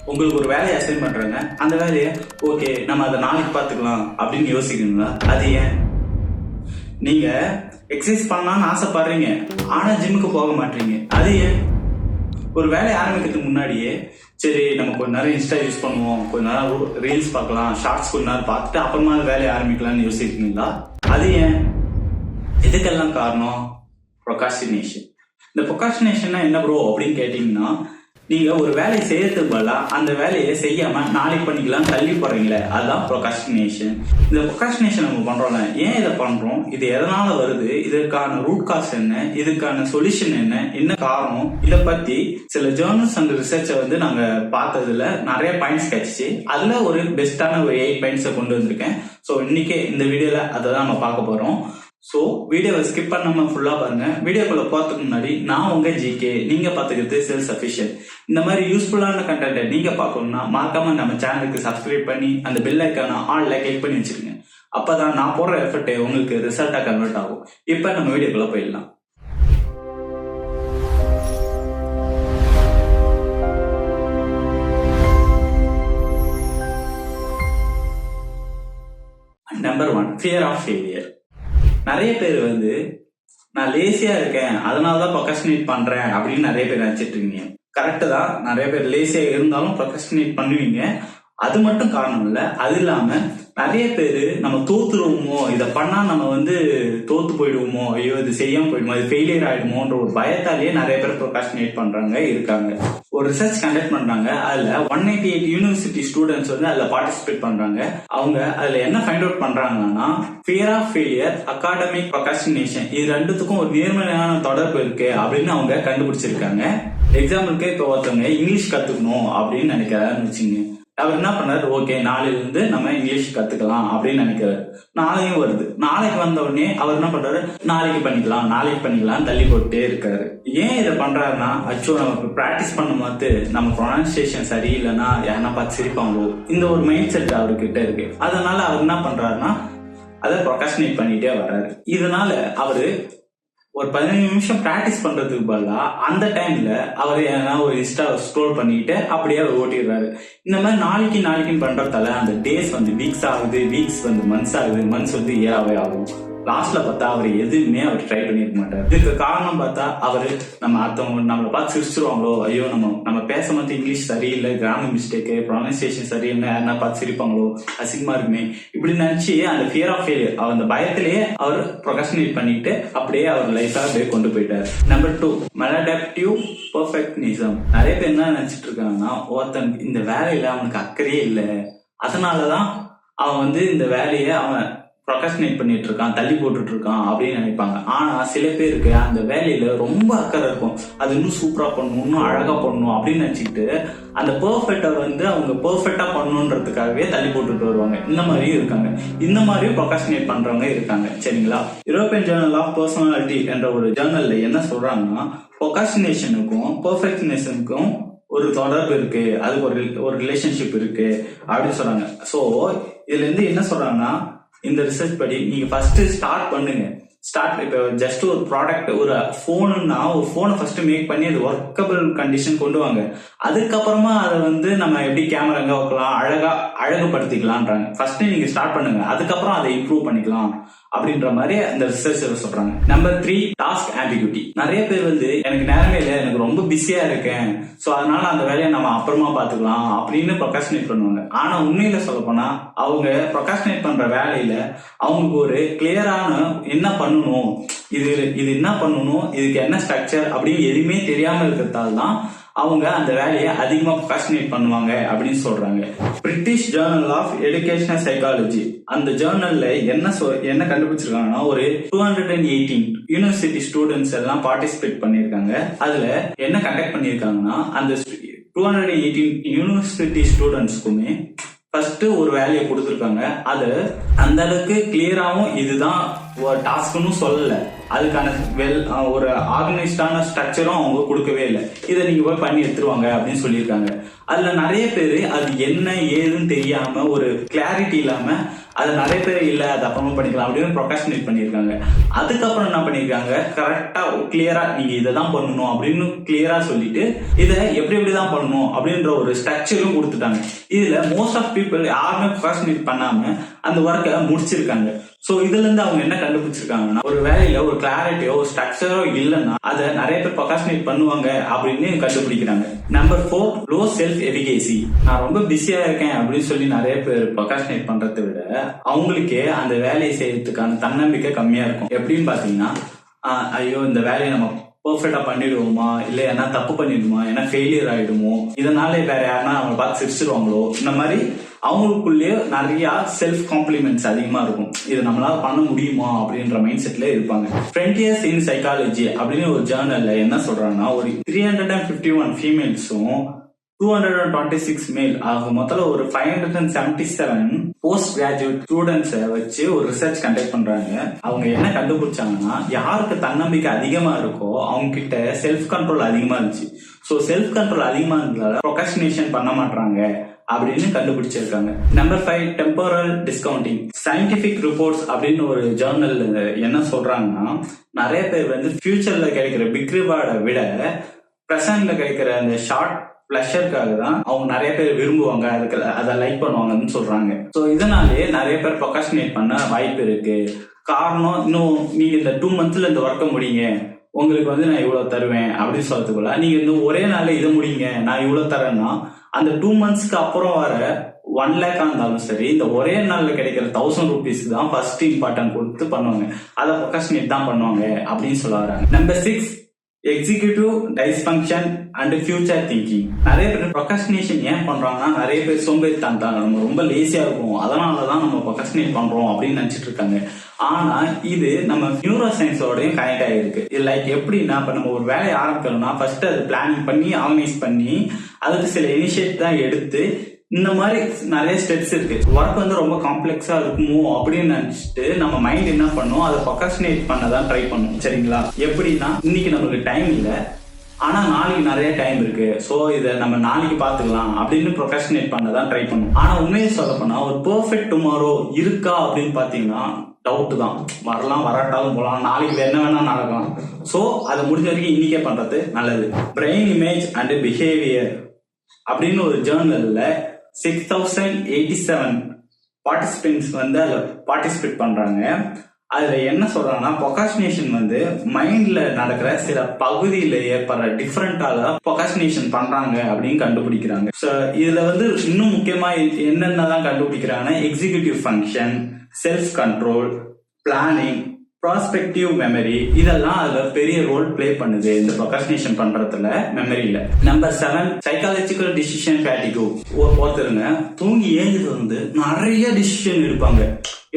உங்களுக்கு ஒரு வேலையை அசைன் பண்றாங்க, அந்த வேலையை ஓகே நம்ம அதை நாளைக்கு பார்த்துக்கலாம் அப்படின்னு யோசிக்கிறீங்களா? அது ஏன்? நீங்க எக்ஸசைஸ் பண்ணலாம்னு ஆசைப்படுறீங்க, ஆனா ஜிம்முக்கு போக மாட்டீங்க, அது ஏன்? ஒரு வேலையை ஆரம்பிக்கிறதுக்கு முன்னாடியே சரி நம்ம கொஞ்ச நேரம் இன்ஸ்டா யூஸ் பண்ணுவோம், கொஞ்ச நேரம் ரீல்ஸ் பார்க்கலாம், ஷார்ட்ஸ் கொஞ்ச நேரம் பார்த்துட்டு அப்புறமா வேலையை ஆரம்பிக்கலாம்னு யோசிக்கிறீங்களா? அது ஏன்? இதுக்கெல்லாம் காரணம் ப்ரொகாஸ்டினேஷன். இந்த ப்ரொகாஸ்டினேஷன்னா என்ன ப்ரோ அப்படின்னு கேட்டீங்கன்னா, நீங்க ஒரு வேலையை செய்யறதுக்கு பதிலா அந்த வேலையை செய்யாம நாளைக்கு பண்ணிக்கலாம் தள்ளி போறீங்களே, அதுதான் ப்ரொகாஸ்டினேஷன். இந்த ப்ரொகாஸ்டினேஷன் நம்ம பண்றோம்ல, ஏன் இதை பண்றோம், இது எதனால வருது, இதற்கான ரூட் காஸ் என்ன, இதுக்கான சொல்யூஷன் என்ன காரணம், இதை பத்தி சில ஜேர்னல்ஸ் அண்ட் ரிசர்ச்சை வந்து நாங்க பார்த்ததுல நிறைய பாயிண்ட்ஸ் கிடைச்சிச்சு. அதுல ஒரு பெஸ்டான ஒரு 8 பாயிண்ட்ஸை கொண்டு வந்திருக்கேன். ஸோ இன்னைக்கு இந்த வீடியோல அதை தான் நம்ம பார்க்க போறோம். ஸோ வீடியோவை ஸ்கிப் பண்ணாம ஃபுல்லா பாருங்க. வீடியோக்குள்ள போறதுக்கு முன்னாடி நான் உங்க ஜிகே, நீங்க பாத்துக்கிறது செல்ஃப் சஃபிஷியன்ட். இந்த மாதிரி யூஸ்ஃபுல்லான கண்டென்ட்டை நீங்க பார்க்கணும்னா மறக்காம நம்ம சேனலுக்கு சப்ஸ்கிரைப் பண்ணி அந்த பெல் ஐக்கான ஆல்ல கிளிக் பண்ணி வச்சிருங்க. அப்பதான் நான் போடுற எஃபர்ட்டை உங்களுக்கு ரிசல்ட்டா கன்வெர்ட் ஆகும். இப்ப நம்ம வீடியோக்குள்ள போயிடலாம். Number 1, fear of failure. நிறைய பேர் வந்து நான் லேசியா இருக்கேன் அதனாலதான் ப்ரொகாஸ்டினேட் பண்றேன் அப்படின்னு நிறைய பேர் நினைச்சிட்டு இருக்கீங்க. கரெக்டு தான், நிறைய பேர் லேசியா இருந்தாலும் ப்ரொகாஸ்டினேட் பண்ணுவீங்க. அது மட்டும் காரணம் இல்ல, அது இல்லாம நிறைய பேரு நம்ம தோத்துருவோமோ, இதை பண்ணா நம்ம வந்து தோத்து போயிடுவோமோ, ஐயோ இது செய்யாம போயிடுமோ, இது ஃபெயிலியர் ஆயிடுமோன்ற ஒரு பயத்தாலேயே நிறைய பேர் ப்ரொகாஸ்டினேட் பண்றாங்க இருக்காங்க. ஒரு ரிசர்ச் கண்டக்ட் பண்றாங்க, அதுல 198 யூனிவர்சிட்டி ஸ்டூடெண்ட்ஸ் வந்து அதுல பார்ட்டிசிபேட் பண்றாங்க. அவங்க அதுல என்ன ஃபைண்ட் அவுட் பண்றாங்கன்னா, fear of failure, academic procrastination, இது ரெண்டுத்துக்கும் ஒரு நேர்மறையான தொடர்பு இருக்கு அப்படின்னு அவங்க கண்டுபிடிச்சிருக்காங்க. எக்ஸாம்பிளுக்கு இப்போ ஒருத்தவங்க இங்கிலீஷ் கத்துக்கணும் அப்படின்னு நினைக்கிறாருன்னு வச்சுங்க. அவர் என்ன பண்ணாரு, ஓகே நாளையில இருந்து நம்ம இங்கிலீஷ் கத்துக்கலாம் அப்படின்னு நினைக்கிறாரு. நாளையும் வருது, நாளைக்கு வந்த உடனே அவர் என்ன பண்றாரு, நாளைக்கு பண்ணிக்கலாம் தள்ளி போட்டே இருக்காரு. ஏன் இதை பண்றாருன்னா, அச்சோ நம்ம பிராக்டிஸ் பண்ணும் போது நம்ம ப்ரொனன்சியேஷன் சரியில்லைன்னா யாருன்னா பார்த்து சிரிப்பாங்களோ, இந்த ஒரு மைண்ட் செட் அவர்கிட்ட இருக்கு. அதனால அவர் என்ன பண்றாருன்னா அதை ப்ரொகாஸ்டினேட் பண்ணிட்டே வர்றாரு. இதனால அவரு ஒரு 15 நிமிஷம் பிராக்டிஸ் பண்றதுக்கு பதிலா அந்த டைம்ல அவர் ஏன்னா ஒரு இன்ஸ்டா ஸ்க்ரோல் பண்ணிட்டு அப்படியே அவர் ஓட்டிடுறாரு. இந்த மாதிரி நாளைக்குன்னு பண்றதால அந்த டேஸ் வந்து வீக்ஸ் ஆகுது, வீக்ஸ் வந்து மந்த்ஸ் ஆகுது, மந்த்ஸ் வந்து இயராவே ஆகும். லாஸ்ட்ல பார்த்தா அவர் எதுவுமே அவர் ட்ரை பண்ணிருக்க மாட்டார். இதுக்கு காரணம் பார்த்தா அவரு நம்ம அடுத்தவங்க நம்மளை பார்த்து சிரிச்சிருவாங்களோ, ஐயோ நம்ம பேசும்போது இங்கிலீஷ் சரியில்லை, கிராமர் மிஸ்டேக்கு, ப்ரொனன்சியேஷன் சரியில்லை, யாருன்னா பார்த்து சிரிப்பாங்களோ, அசிங்கமா இருக்குமே, இப்படி நினைச்சு அந்த ஃபியர் ஆஃப் ஃபெயிலியர் அந்த பயத்திலேயே அவர் ப்ரொகாஸ்டினேட் பண்ணிட்டு அப்படியே அவர் லைஃபா அப்படியே கொண்டு போயிட்டார். Number 2, maladaptive perfectionism. நிறைய பேர் என்ன நினைச்சிட்டு இருக்காங்கன்னா, ஒருத்தன் இந்த வேலையில அவனுக்கு அக்கறையே இல்லை, அதனாலதான் அவன் வந்து இந்த வேலையை அவன் ப்ரொகாஸ்டினேட் பண்ணிட்டு இருக்கான், தள்ளி போட்டுட்டு இருக்கான் அப்படின்னு நினைப்பாங்க. ஆனா சில பேருக்கு அந்த வேலையில ரொம்ப அக்கறை இருக்கும், அது இன்னும் சூப்பரா பண்ணணும், இன்னும் அழகா பண்ணணும் அப்படின்னு நினைச்சிட்டு அந்த பெர்ஃபெக்டை வந்து அவங்க பெர்ஃபெக்டா பண்ணணுன்றதுக்காகவே தள்ளி போட்டுட்டு வருவாங்க. இந்த மாதிரியும் இருக்காங்க, இந்த மாதிரியும் ப்ரொகாஸ்டினேட் பண்றவங்க இருக்காங்க. சரிங்களா? யூரோப்பியன் ஜேர்னல் ஆஃப் பர்சனாலிட்டி என்ற ஒரு ஜேர்னல்ல என்ன சொல்றாங்கன்னா, ப்ரொகாஸ்டினேஷனுக்கும் பெர்ஃபெக்ஷனிசமுக்கும் ஒரு தொடர்பு இருக்கு, அதுக்கு ஒரு ரிலேஷன்ஷிப் இருக்கு அப்படின்னு சொல்றாங்க. சோ இதுல இருந்து என்ன சொல்றாங்கன்னா, இந்த ரிசர்ச் படி நீங்க ஃபர்ஸ்ட் ஸ்டார்ட் பண்ணுங்க. இப்போ ஜஸ்ட் ஒரு ப்ராடக்ட், ஒரு போனுன்னா ஒரு போனை ஃபர்ஸ்ட் மேக் பண்ணி அது ஒர்க்கபிள் கண்டிஷன் கொண்டு வாங்க. அதுக்கப்புறமா அதை வந்து நம்ம எப்படி கேமரா எங்க வைக்கலாம், அழகுபடுத்திக்கலாம்ன்றாங்க. ஃபர்ஸ்ட் நீங்க ஸ்டார்ட் பண்ணுங்க, அதுக்கப்புறம் அதை இம்ப்ரூவ் பண்ணிக்கலாம் அப்படின்ற மாதிரி அந்த ரிசர்ச் சொல்றாங்க. Number 3, task ambiguity. நிறைய பேர் வந்து எனக்கு நேரமே இல்லை, எனக்கு ரொம்ப பிஸியா இருக்கேன், சோ அதனால அந்த வேலையை நம்ம அப்புறமா பாத்துக்கலாம் அப்படின்னு ப்ரொகாஸ்டினேட் பண்ணுவாங்க. ஆனா உண்மையில சொல்ல போனா அவங்க ப்ரொகாஸ்டினேட் பண்ற வேலையில அவங்களுக்கு ஒரு கிளியரான என்ன பண்ணணும், இது என்ன பண்ணணும், இதுக்கு என்ன ஸ்ட்ரக்சர் அப்படின்னு எதுவுமே தெரியாம இருக்கிறதால தான் அவங்க அந்த வேலையை அதிகமா ப்ரொகாஸ்டினேட் பண்ணுவாங்க அப்படின்னு சொல்றாங்க. British journal of educational psychology அந்த ஜேர்னல்ல என்ன கண்டுபிடிச்சிருக்காங்கன்னா, ஒரு 218 யூனிவர்சிட்டி ஸ்டூடெண்ட்ஸ் எல்லாம் பார்ட்டிசிபேட் பண்ணிருக்காங்க. அதுல என்ன கண்டக்ட் பண்ணிருக்காங்கன்னா, அந்த 218 யூனிவர்சிட்டி ஸ்டூடெண்ட்ஸ்க்குமே ஃபர்ஸ்ட் ஒரு வேலையை கொடுத்துருக்காங்க. அது அந்த அளவுக்கு கிளியராகவும் இதுதான் ஒரு டாஸ்க்னு சொல்லல, அதுக்கான ஒரு ஆர்கனைஸ்டான ஸ்ட்ரக்சரும் அவங்க கொடுக்கவே இல்லை. இதை நீங்க போய் பண்ணி எடுத்துருவாங்க அப்படின்னு சொல்லியிருக்காங்க. அதுல நிறைய பேர் அது என்ன ஏதுன்னு தெரியாம, ஒரு கிளாரிட்டி இல்லாம அது நிறைய பேர் இல்ல அது அப்புறமா பண்ணிக்கலாம் அப்படின்னு ப்ரொகாஸ்டினேட் பண்ணியிருக்காங்க. அதுக்கப்புறம் என்ன பண்ணிருக்காங்க, கரெக்டா கிளியரா நீங்க இதை தான் பண்ணணும் அப்படின்னு கிளியரா சொல்லிட்டு இதை எப்படி எப்படிதான் பண்ணணும் அப்படின்ற ஒரு ஸ்ட்ரக்சரும் கொடுத்துட்டாங்க. இதுல மோஸ்ட் ஆஃப் பீப்புள் யாருமே ப்ரொகாஸ்டினேட் பண்ணாம அந்த ஒர்க்கை முடிச்சிருக்காங்க. சோ இதுல இருந்து அவங்க என்ன கண்டுபிடிச்சிருக்காங்கன்னா, ஒரு வேலையில ஒரு கிளாரிட்டியோ ஒரு ஸ்ட்ரக்சரோ இல்லைன்னா அதை நிறைய பேர் ப்ரொகாஸ்டினேட் பண்ணுவாங்க அப்படின்னு கண்டுபிடிக்கிறாங்க. Number 4, low self efficacy. நான் ரொம்ப பிஸியா இருக்கேன் அப்படின்னு சொல்லி நிறைய பேர் ப்ரொகாஸ்டினேட் பண்றதை விட அவங்களுக்கே அந்த வேலையை செய்யறதுக்கான தன்னம்பிக்கை கம்மியா இருக்கும். எப்படின்னு பாத்தீங்கன்னா, ஐயோ இந்த வேலையை நம்ம பெர்ஃபெக்டா பண்ணிடுவோமா, இல்ல என்ன தப்பு பண்ணிடுமா, ஏன்னா ஃபெயிலியர் ஆயிடுமோ, இதனால வேற யாருன்னா அவங்க பார்த்து சிரிச்சிருவாங்களோ, இந்த மாதிரி அவங்களுக்குள்ளேயே நிறைய செல்ஃப் காம்ப்ளிமெண்ட்ஸ் அதிகமா இருக்கும். இது நம்மளால பண்ண முடியுமா அப்படின்ற மைண்ட் செட்ல இருப்பாங்க. ஃப்ரண்டியர்ஸ் இன் சைக்காலஜி அப்படின்னு ஒரு ஜேர்னல்ல என்ன சொல்றாங்கன்னா, ஒரு 351 ஃபீமேல்ஸும் 226 மேல் ஆக மொத்தம் ஒரு 577 போஸ்ட் கிராஜுவேட் ஸ்டூடெண்ட்ஸை வச்சு ஒரு ரிசர்ச் கண்டக்ட் பண்றாங்க. அவங்க என்ன கண்டுபிடிச்சாங்கன்னா, யாருக்கு தன்னம்பிக்கை அதிகமா இருக்கோ அவங்க கிட்ட செல்ஃப் கண்ட்ரோல் அதிகமா இருந்துச்சு. ஸோ செல்ஃப் கண்ட்ரோல் அதிகமா இருந்ததால ப்ரொகாஸ்டினேஷன் பண்ண மாட்டாங்க அப்படின்னு கண்டுபிடிச்சிருக்காங்க. Number 5, temporal discounting. Scientific reports அப்படின்னு ஒரு ஜேர்னல் என்ன சொல்றாங்கன்னா, நிறைய பேர் வந்து ஃபியூச்சர்ல கிடைக்கிற பிக் ரிவார்டை விட பிரசன்ட்ல கிடைக்கிற அந்த ஷார்ட் பிளஷருக்காக தான் அவங்க நிறைய பேர் விரும்புவாங்க, அதுக்கு அதை லைக் பண்ணுவாங்கன்னு சொல்றாங்க. ஸோ இதனாலே நிறைய பேர் ப்ரொகாஸ்டினேட் பண்ண வாய்ப்பு இருக்கு. காரணம், இன்னும் நீங்க இந்த 2 monthsல இந்த ஒர்க்கை முடிங்க, உங்களுக்கு வந்து நான் இவ்வளவு தருவேன் அப்படின்னு சொல்றதுக்குள்ள நீங்க இந்த ஒரே நாள்ல இதை முடிங்க நான் இவ்வளவு தரேன்னா, அந்த 2 monthsக்கு அப்புறம் வர 1 lakh இருந்தாலும் சரி, இந்த ஒரே நாள்ல கிடைக்கிற 1000 rupees தான் ஃபர்ஸ்ட் இம்பார்ட்டன்ட் கொடுத்து பண்ணுவாங்க. அதை ப்ரொகாஸ்டினேட் தான் பண்ணுவாங்க அப்படின்னு சொல்ல வராங்க. Number 6, executive dysfunction and future thinking. நிறைய பேர் ப்ரொகாஸ்டினேஷன் ஏன் பண்றாங்கன்னா, நிறைய பேர் சோம்பேறித்தனம் தான், நம்ம ரொம்ப லேசியா இருக்கும் அதனாலதான் நம்ம ப்ரொகாஸ்டினேட் பண்றோம் அப்படின்னு நினைச்சிட்டு இருக்காங்க. ஆனா இது நம்ம நியூரோ சயின்ஸோடயும் கனெக்ட் ஆகிருக்கு. லைக் எப்படின்னா, இப்ப நம்ம ஒரு வேலையை ஆரம்பிக்கணும்னா ஃபர்ஸ்ட் அது பிளானிங் பண்ணி ஆர்கனைஸ் பண்ணி அதுக்கு சில இனிஷியேட் தான் எடுத்து, இந்த மாதிரி நிறைய ஸ்டெப்ஸ் இருக்கு. ஒர்க் வந்து ரொம்ப காம்ப்ளெக்ஸா இருக்குமோ அப்படின்னு நினைச்சிட்டு நம்ம மைண்ட் என்ன பண்ணும், அதை ப்ரொகாஸ்டினேட் பண்ணதான் ட்ரை பண்ணும். சரிங்களா? எப்படின்னா, இன்னைக்கு நம்மளுக்கு டைம் இல்லை ஆனா நாளைக்கு நிறைய டைம் இருக்கு, சோ இதை நம்ம நாளைக்கு பாத்துக்கலாம் அப்படின்னு ப்ரொகாஸ்டினேட் பண்ணதான் ட்ரை பண்ணும். ஆனா உண்மையை சொல்ல போனா, ஒரு பெர்ஃபெக்ட் டுமாரோ இருக்கா அப்படின்னு பாத்தீங்கன்னா டவுட் தான். வரலாம், வராட்டாலும் போகலாம், நாளைக்கு என்ன வேணா நடக்கலாம். சோ அதை முடிஞ்ச வரைக்கும் இன்னைக்கே பண்றது நல்லது. பிரெயின் இமேஜ் அண்ட் பிஹேவியர் அப்படின்னு ஒரு ஜேர்னல்ல 6087 பார்ட்டிசிபென்ட்ஸ் வந்து அதுல பார்ட்டிசிபேட் பண்றாங்க. அதுல என்ன சொல்றாங்கன்னா, ப்ரொகாஸ்டினேஷன் வந்து மைண்ட்ல நடக்கிற சில பகுதியில ஏற்படுற டிஃபரெண்டால ப்ரொகாஸ்டினேஷன் பண்றாங்க அப்படின்னு கண்டுபிடிக்கிறாங்க. இதுல வந்து இன்னும் முக்கியமா என்னென்னதான் கண்டுபிடிக்கிறாங்கன்னா, executive function, self control, planning, prospective memory, இதெல்லாம் அதுல பெரிய ரோல் பிளே பண்ணுது இந்த ப்ரொகாஸ்டினேஷன் பண்றதுல, மெமரியில. Number 7, psychological decision fatigue. ஒருத்தருங்க தூங்கி ஏஞ்சது வந்து நிறைய டிசிஷன் எடுப்பாங்க.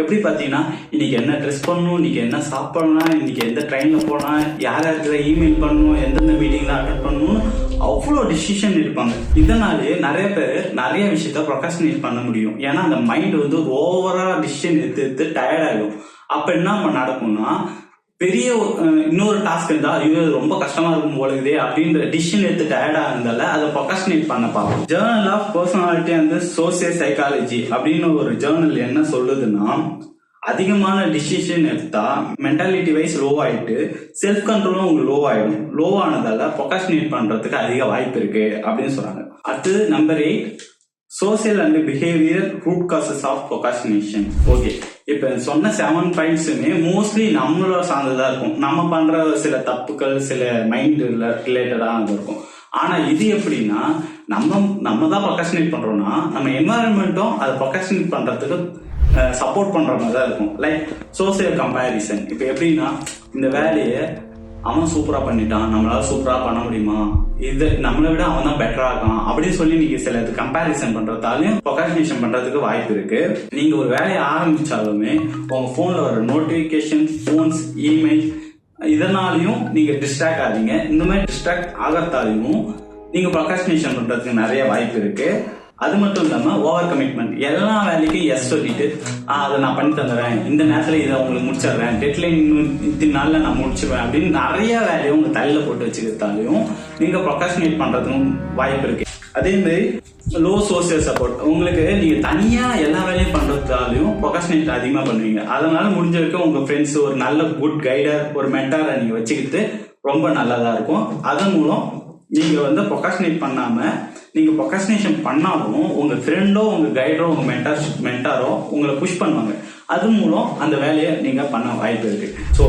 எப்படி பாத்தீங்கன்னா, இன்னைக்கு என்ன ட்ரெஸ் பண்ணணும், இன்னைக்கு என்ன சாப்பிடணும், இன்னைக்கு எந்த ட்ரெயின்ல போனா, யார் யாருக்கு இமெயில் பண்ணணும், எந்தெந்த மீட்டிங்ல அட்டென்ட் பண்ணணும், அவ்வளோ டிசிஷன் எடுப்பாங்க. இதனாலே நிறைய பேர் நிறைய விஷயத்த ப்ரொகாஸ்டினேட் பண்ண முடியும். ஏன்னா அந்த மைண்ட் வந்து ஓவரா டிசிஷன் எடுத்து டயர்ட் ஆகும். அப்ப என்ன நடக்கும்னா, பெரிய இன்னொரு டாஸ்க் இருந்தா ஐயோ ரொம்ப கஷ்டமா இருக்கும் போலகுதே அப்படின்ற டிசிஷன் எடுத்து டயர்டா இருந்தால அதை ப்ரொகாஸ்டினேட் பண்ண பார்ப்போம். Journal of personality and social psychology அப்படின்னு ஒரு ஜேர்னல் என்ன சொல்லுதுன்னா, அதிகமான டிசிஷன் எடுத்தா மென்டாலிட்டி வைஸ் லோ ஆயிட்டு செல்ஃப் கண்ட்ரோலும் உங்களுக்கு லோ ஆயிடும். லோ ஆனதால ப்ரொகாஸ்டினேட் பண்றதுக்கு அதிக வாய்ப்பு இருக்கு அப்படின்னு சொல்றாங்க. அடுத்து number 8, social and behaviour root causes of procrastination. Okay, இப்ப சொன்ன 7 பாயிண்ட்ஸுமே மோஸ்ட்லி நம்மளோட சார்ந்ததா இருக்கும். நம்ம பண்ற சில தப்புகள் சில மைண்ட் ரிலேட்டடா இருக்கும். ஆனா இது எப்படின்னா, நம்ம தான் ப்ரொகாஸ்டினேட் பண்றோம்னா நம்ம என்வாயன்மெண்ட்டும் அதை ப்ரொகாஸ்டினேட் பண்றதுக்கு சப்போர்ட் பண்ற மாதிரி தான் இருக்கும். Like social comparison. இப்ப எப்படின்னா, இந்த வேலையை அவன் சூப்பரா பண்ணிட்டான், நம்மளால சூப்பரா பண்ண முடியுமா, இது நம்மளை விட அவன் தான் பெட்டரா இருக்கான் அப்படின்னு சொல்லி நீங்க சில கம்பேரிசன் பண்றதாலையும் ப்ரொகாஸ்டினேஷன் பண்றதுக்கு வாய்ப்பு இருக்கு. நீங்க ஒரு வேலையை ஆரம்பிச்சாலுமே உங்க போன்ல வர நோட்டிபிகேஷன், போன்ஸ், இமெயில், இதனாலையும் நீங்க டிஸ்ட்ராக்ட் ஆவீங்க. இந்த மாதிரி டிஸ்ட்ராக்ட் ஆகிறதாலையும் நீங்க ப்ரொகாஸ்டினேஷன் பண்றதுக்கு நிறைய வாய்ப்பு இருக்கு. அது மட்டும் இல்லாம ஓவர் கமிட்மெண்ட், எல்லா வேலைக்கும் எஸ் சொல்லிட்டு அதை நான் பண்ணி தந்துடுறேன், இந்த நேரத்துல இதை உங்களுக்கு முடிச்சிடுறேன், டெட்லைன் இத்தனை நாள்ல நான் முடிச்சிடுவேன் அப்படின்னு நிறைய வேலையை உங்க தலையில போட்டு வச்சுக்கிறதாலையும் நீங்க ப்ரொகாஸ்டினேட் பண்றதுக்கும் வாய்ப்பு இருக்கு. அதே மாதிரி லோ சோசியல் சப்போர்ட், உங்களுக்கு நீங்க தனியா எல்லா வேலையும் பண்றதாலையும் ப்ரொகாஸ்டினேட் அதிகமா பண்ணுவீங்க. அதனால முடிஞ்ச வரைக்கும் உங்க ஃப்ரெண்ட்ஸ், ஒரு நல்ல குட் கைடர், ஒரு மென்டாரை நீங்க வச்சுக்கிட்டு ரொம்ப நல்லதா இருக்கும். அதன் மூலம் நீங்க வந்து ப்ரொகாஸ்டினேட் பண்ணாம, நீங்க ப்ரொகாஸ்டினேஷன் பண்ணாலும் உங்க ஃப்ரெண்டோ, உங்க கைடரோ, உங்க மென்டாரோ உங்களை புஷ் பண்ணுவாங்க. அது மூலம் அந்த வேலையை நீங்க பண்ண வாய்ப்பு இருக்கு. ஸோ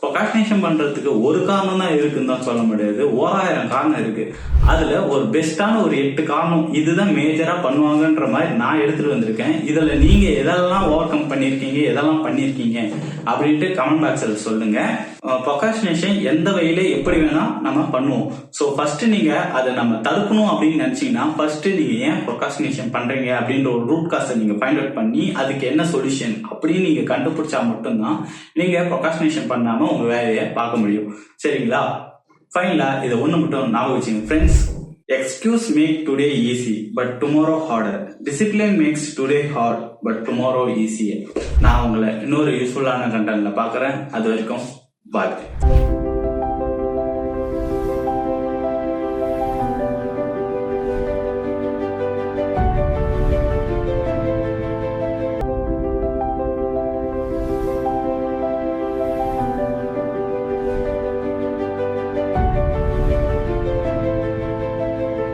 ப்ரொகாஸ்டினேஷன் பண்றதுக்கு ஒரு காரணம் தான் இருக்குன்னு தான் சொல்ல முடியாது, 1000 காரணம் இருக்கு. அதுல ஒரு பெஸ்டான ஒரு 8 காரணம் இதுதான் மேஜரா பண்ணுவாங்கன்ற மாதிரி நான் எடுத்துட்டு வந்திருக்கேன். இதுல நீங்க எதெல்லாம் ஓவர் கம் பண்ணிருக்கீங்க, எதெல்லாம் பண்ணிருக்கீங்க அப்படின்ட்டு கமெண்ட் பாக்ஸ்ல சொல்லுங்க. ப்ரொகாஸ்டினேஷன் எந்த வகையில எப்படி வேணா நம்ம பண்ணுவோம். ஸோ ஃபர்ஸ்ட் நீங்க அதை நம்ம தடுக்கணும் அப்படின்னு நினைச்சீங்கன்னா, ஃபர்ஸ்ட் நீங்க ஏன் ப்ரொகாஸ்டினேஷன் பண்றீங்க அப்படின்ற ஒரு ரூட் காஸை நீங்க ஃபைண்ட் அவுட் பண்ணி அதுக்கு என்ன சொல்யூஷன் அப்படின்னு நீங்க கண்டுபிடிச்சா மட்டும்தான் நீங்க ப்ரொகாஸ்டினேஷன் பண்ணாம உங்க வேலையை பார்க்க முடியும். சரிங்களா? ஃபைனலா இதை ஒண்ணு மட்டும் ஞாபகம் வச்சுங்க friends. Excuse make today easy but tomorrow harder. Discipline makes today hard but tomorrow easier. நான் உங்களை இன்னொரு யூஸ்ஃபுல்லான கண்டென்ட்ல பார்க்குறேன். அது வரைக்கும் பாய்.